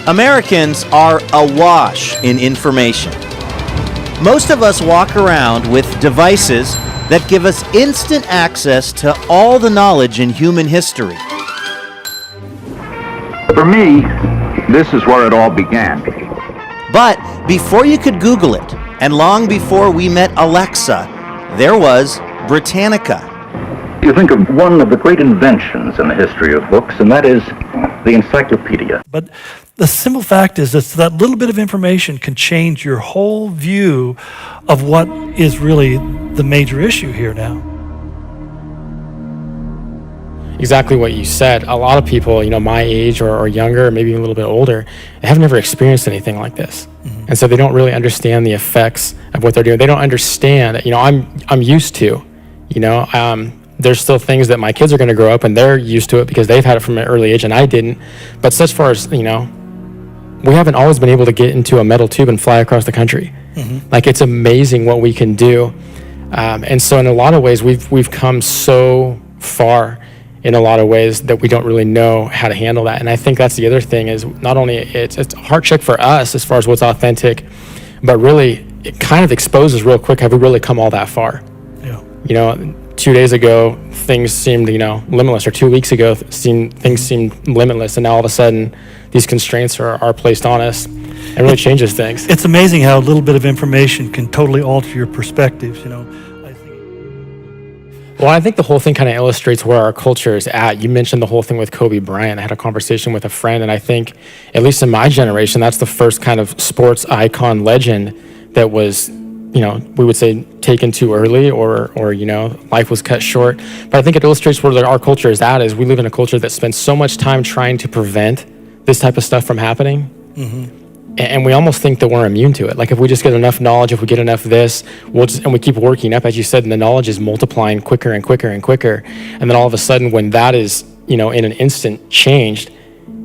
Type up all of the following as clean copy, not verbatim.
Americans are awash in information. Most of us walk around with devices that give us instant access to all the knowledge in human history. For me, this is where it all began. But before you could Google it, and long before we met Alexa, there was Britannica. You think of one of the great inventions in the history of books, and that is the encyclopedia. But the simple fact is that little bit of information can change your whole view of what is really the major issue here now. Exactly what you said. A lot of people, my age or younger, maybe even a little bit older, they have never experienced anything like this. Mm-hmm. And so they don't really understand the effects of what they're doing. They don't understand, I'm used to, there's still things that my kids are going to grow up and they're used to it because they've had it from an early age and I didn't. But as far as, we haven't always been able to get into a metal tube and fly across the country. Mm-hmm. Like, it's amazing what we can do. And so in a lot of ways, we've come so far in a lot of ways that we don't really know how to handle that. And I think that's the other thing is not only it's a heart check for us as far as what's authentic, but really it kind of exposes real quick, have we really come all that far? Yeah. 2 days ago, things seemed, limitless, or 2 weeks ago, things seemed limitless. And now all of a sudden, these constraints are placed on us and really changes things. It's amazing how a little bit of information can totally alter your perspectives, Well, I think the whole thing kind of illustrates where our culture is at. You mentioned the whole thing with Kobe Bryant. I had a conversation with a friend, and I think, at least in my generation, that's the first kind of sports icon legend that was, we would say taken too early or life was cut short. But I think it illustrates where our culture is at, is we live in a culture that spends so much time trying to prevent this type of stuff from happening. Mm-hmm. And we almost think that we're immune to it. Like, if we just get enough knowledge, if we get enough of this, and we keep working up, as you said, and the knowledge is multiplying quicker and quicker and quicker. And then all of a sudden, when that is, in an instant changed,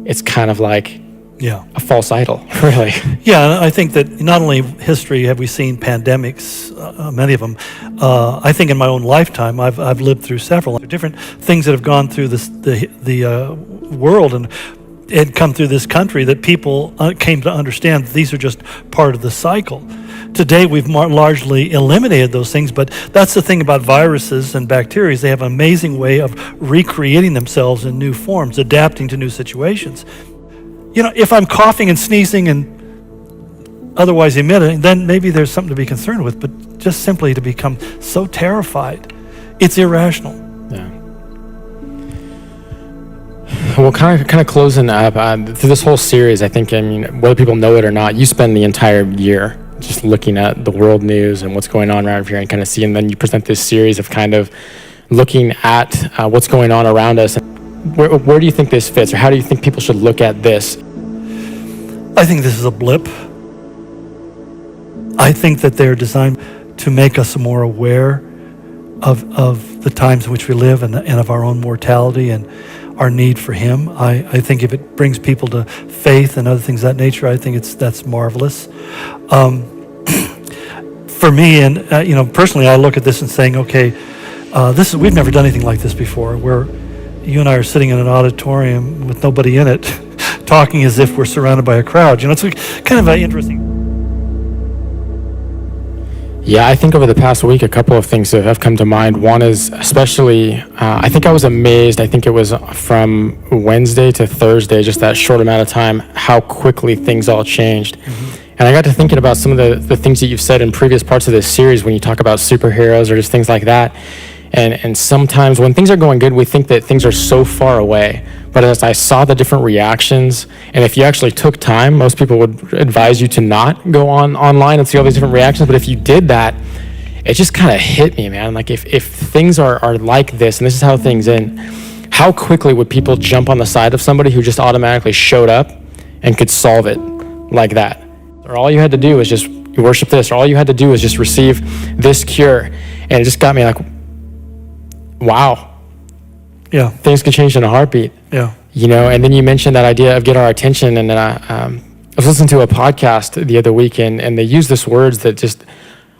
it's kind of like a false idol, really. Yeah, I think that not only history have we seen pandemics, many of them. I think in my own lifetime, I've lived through several different things that have gone through the world and had come through this country that people came to understand that these are just part of the cycle. Today, we've largely eliminated those things, but that's the thing about viruses and bacteria. They have an amazing way of recreating themselves in new forms, adapting to new situations. If I'm coughing and sneezing and otherwise emitting, then maybe there's something to be concerned with, but just simply to become so terrified, it's irrational. Yeah. Well, kind of closing up through this whole series, I think, whether people know it or not, you spend the entire year just looking at the world news and what's going on around here and kind of seeing, then you present this series of kind of looking at what's going on around us. Where do you think this fits, or how do you think people should look at this? I think this is a blip. I think that they're designed to make us more aware of the times in which we live and of our own mortality and our need for Him. I think if it brings people to faith and other things of that nature, I think that's marvelous. For me, and personally, I look at this and saying, okay, we've never done anything like this before, where you and I are sitting in an auditorium with nobody in it, talking as if we're surrounded by a crowd. It's kind of interesting. Yeah, I think over the past week, a couple of things that have come to mind. One is especially, I think I was amazed, I think it was from Wednesday to Thursday, just that short amount of time, how quickly things all changed. Mm-hmm. And I got to thinking about some of the things that you've said in previous parts of this series when you talk about superheroes or just things like that. And sometimes when things are going good, we think that things are so far away. But as I saw the different reactions, and if you actually took time, most people would advise you to not go online and see all these different reactions. But if you did that, it just kind of hit me, man. Like, if things are like this, and this is how things end, how quickly would people jump on the side of somebody who just automatically showed up and could solve it like that? Or all you had to do was just worship this, or all you had to do was just receive this cure. And it just got me like, wow. Yeah. Things can change in a heartbeat. Yeah. And then you mentioned that idea of get our attention. And then I was listening to a podcast the other week, and they used this words that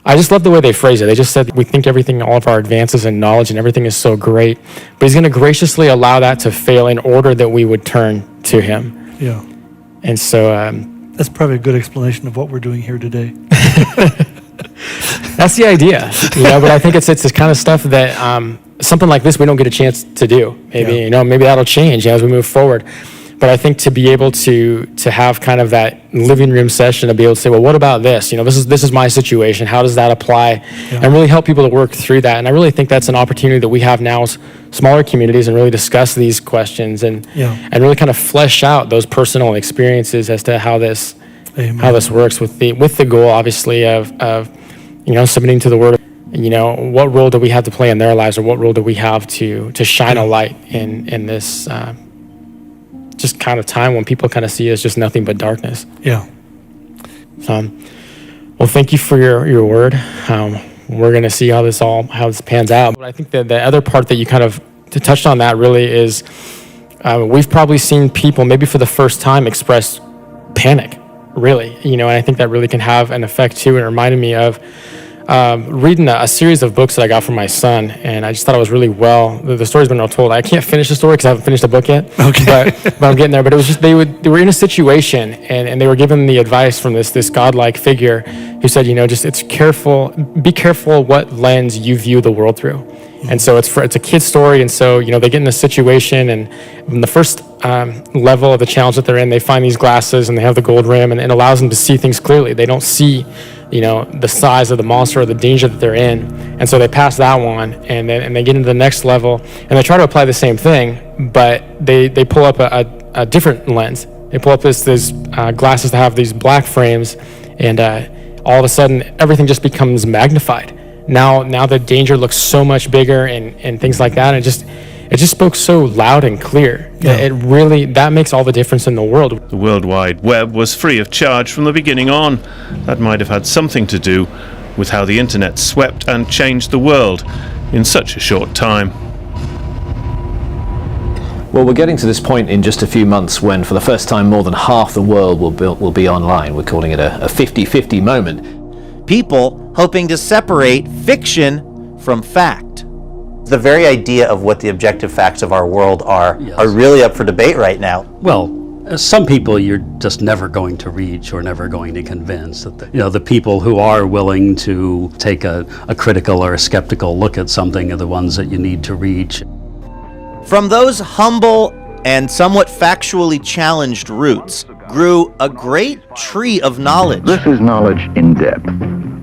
I just love the way they phrase it. They just said, we think everything, all of our advances in knowledge and everything is so great, but He's going to graciously allow that to fail in order that we would turn to Him. Yeah. And so That's probably a good explanation of what we're doing here today. that's the idea, but I think it's the kind of stuff that something like this we don't get a chance to do. Maybe, maybe that'll change as we move forward. But I think to be able to have kind of that living room session, to be able to say, well, what about this? This is my situation. How does that apply? And really help people to work through that. And I really think that's an opportunity that we have now as smaller communities, and really discuss these questions and really kind of flesh out those personal experiences as to how this works with the goal, obviously, of submitting to the Word. What role do we have to play in their lives, or what role do we have to shine a light in this just kind of time when people kind of see it as just nothing but darkness. Yeah. Well, thank you for your word. We're going to see how this pans out. But I think that the other part that you kind of touched on that really is we've probably seen people maybe for the first time express panic, really, and I think that really can have an effect too. It reminded me of reading a series of books that I got from my son, and I just thought it was really the story's been well told. I can't finish the story because I haven't finished the book yet. Okay. But I'm getting there. But it was just they were in a situation, and they were given the advice from this godlike figure who said, be careful what lens you view the world through. And so it's a kid's story, and so they get in a situation, and in the first level of the challenge that they're in, they find these glasses, and they have the gold rim, and it allows them to see things clearly. They don't see the size of the monster or the danger that they're in. And so they pass that one, and they get into the next level, and they try to apply the same thing, but they pull up a different lens. They pull up this glasses that have these black frames, and all of a sudden everything just becomes magnified. Now the danger looks so much bigger and things like that. And it just spoke so loud and clear. Yeah. That makes all the difference in the world. The World Wide Web was free of charge from the beginning on. That might have had something to do with how the internet swept and changed the world in such a short time. Well, we're getting to this point in just a few months when, for the first time, more than half the world will be online. We're calling it a 50-50 moment. People hoping to separate fiction from fact. The very idea of what the objective facts of our world are really up for debate right now. Well, some people you're just never going to reach or never going to convince. That the people who are willing to take a critical or a skeptical look at something are the ones that you need to reach. From those humble and somewhat factually challenged roots grew a great tree of knowledge. This is knowledge in depth.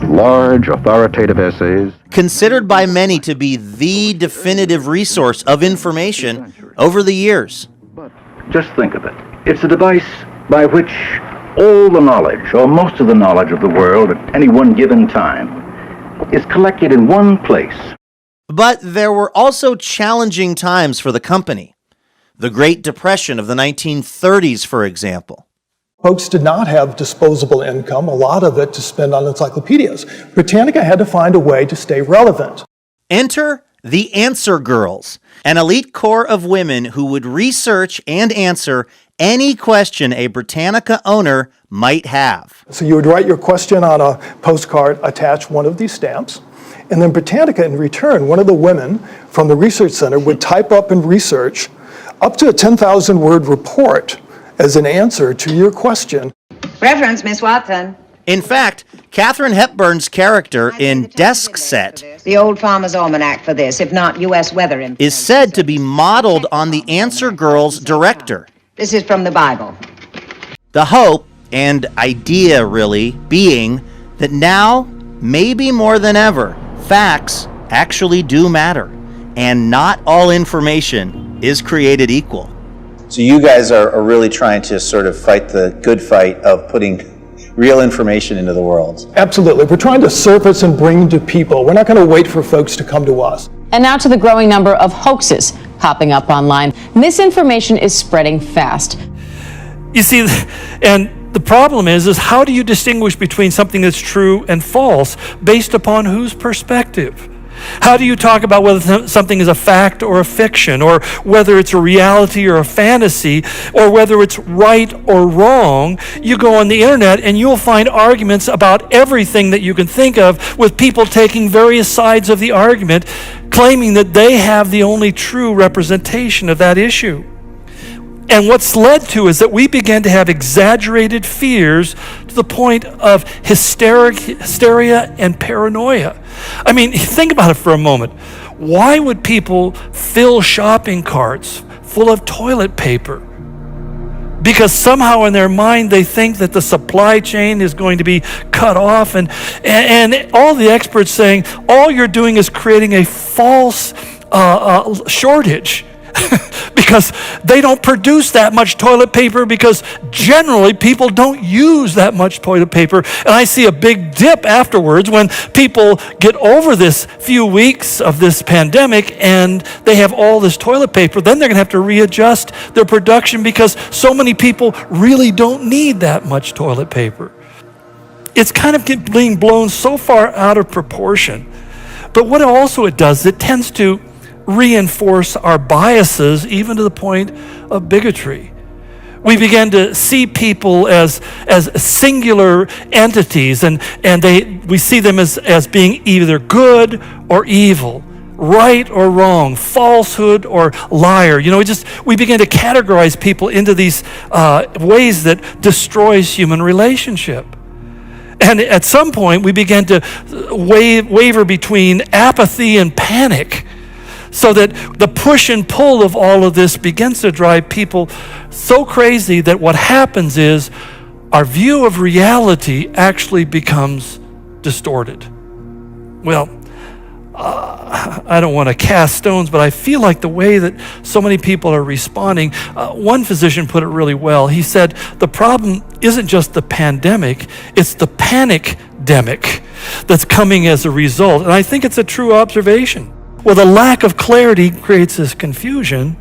Large, authoritative essays. Considered by many to be the definitive resource of information over the years. Just think of it. It's a device by which all the knowledge, or most of the knowledge of the world at any one given time, is collected in one place. But there were also challenging times for the company. The Great Depression of the 1930s, for example. Folks did not have disposable income, a lot of it to spend on encyclopedias. Britannica had to find a way to stay relevant. Enter the Answer Girls, an elite corps of women who would research and answer any question a Britannica owner might have. So you would write your question on a postcard, attach one of these stamps, and then Britannica, in return, one of the women from the research center would type up and research up to a 10,000-word report as an answer to your question. Reference, Miss Watson. In fact, Katharine Hepburn's character in Desk Set, the Old Farmer's Almanac for this, if not U.S. weather information, is said to be modeled on the Answer Girls director. This is from the Bible. The hope and idea, really, being that now, maybe more than ever, facts actually do matter, and not all information is created equal. So you guys are really trying to sort of fight the good fight of putting real information into the world. Absolutely. We're trying to surface and bring to people. We're not going to wait for folks to come to us. And now to the growing number of hoaxes popping up online. Misinformation is spreading fast. You see, and the problem is how do you distinguish between something that's true and false based upon whose perspective? How do you talk about whether something is a fact or a fiction, or whether it's a reality or a fantasy, or whether it's right or wrong? You go on the internet and you'll find arguments about everything that you can think of, with people taking various sides of the argument, claiming that they have the only true representation of that issue. And what's led to is that we began to have exaggerated fears to the point of hysteria and paranoia. I mean, think about it for a moment. Why would people fill shopping carts full of toilet paper? Because somehow in their mind they think that the supply chain is going to be cut off, and all the experts saying all you're doing is creating a false shortage. Because they don't produce that much toilet paper, because generally people don't use that much toilet paper. And I see a big dip afterwards when people get over this few weeks of this pandemic and they have all this toilet paper. Then they're going to have to readjust their production because so many people really don't need that much toilet paper. It's kind of being blown so far out of proportion. But what also it does, it tends to reinforce our biases, even to the point of bigotry. We begin to see people as singular entities, and we see them as being either good or evil, right or wrong, falsehood or liar. You know, we begin to categorize people into these ways that destroys human relationship. And at some point, we begin to waver between apathy and panic, so that the push and pull of all of this begins to drive people so crazy that what happens is our view of reality actually becomes distorted. Well, I don't want to cast stones, but I feel like the way that so many people are responding, one physician put it really well. He said, the problem isn't just the pandemic, it's the panic-demic that's coming as a result. And I think it's a true observation. Well, the lack of clarity creates this confusion.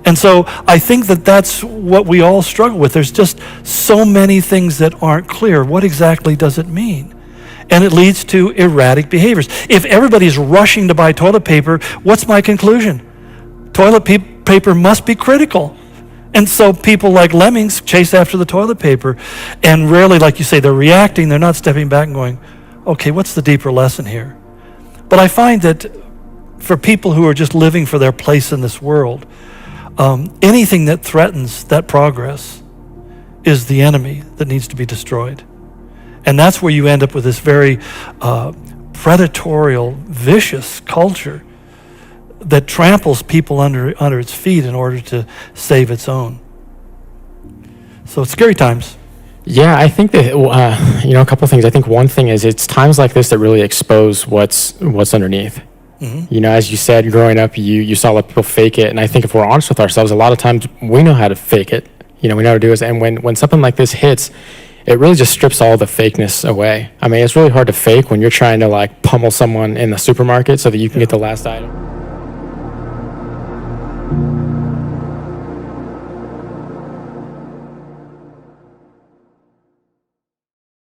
And so I think that that's what we all struggle with. There's just so many things that aren't clear. What exactly does it mean? And it leads to erratic behaviors. If everybody's rushing to buy toilet paper, what's my conclusion? Toilet paper must be critical. And so people like lemmings chase after the toilet paper. And rarely, like you say, they're reacting. They're not stepping back and going, okay, what's the deeper lesson here? But I find that for people who are just living for their place in this world, anything that threatens that progress is the enemy that needs to be destroyed. And that's where you end up with this very predatorial, vicious culture that tramples people under its feet in order to save its own. So it's scary times. Yeah, I think that, a couple of things. I think one thing is it's times like this that really expose what's underneath. Mm-hmm. You know, as you said, growing up, you saw a lot of people fake it. And I think if we're honest with ourselves, a lot of times we know how to fake it. You know, we know how to do it. And when something like this hits, it really just strips all the fakeness away. I mean, it's really hard to fake when you're trying to like pummel someone in the supermarket so that you can get the last item.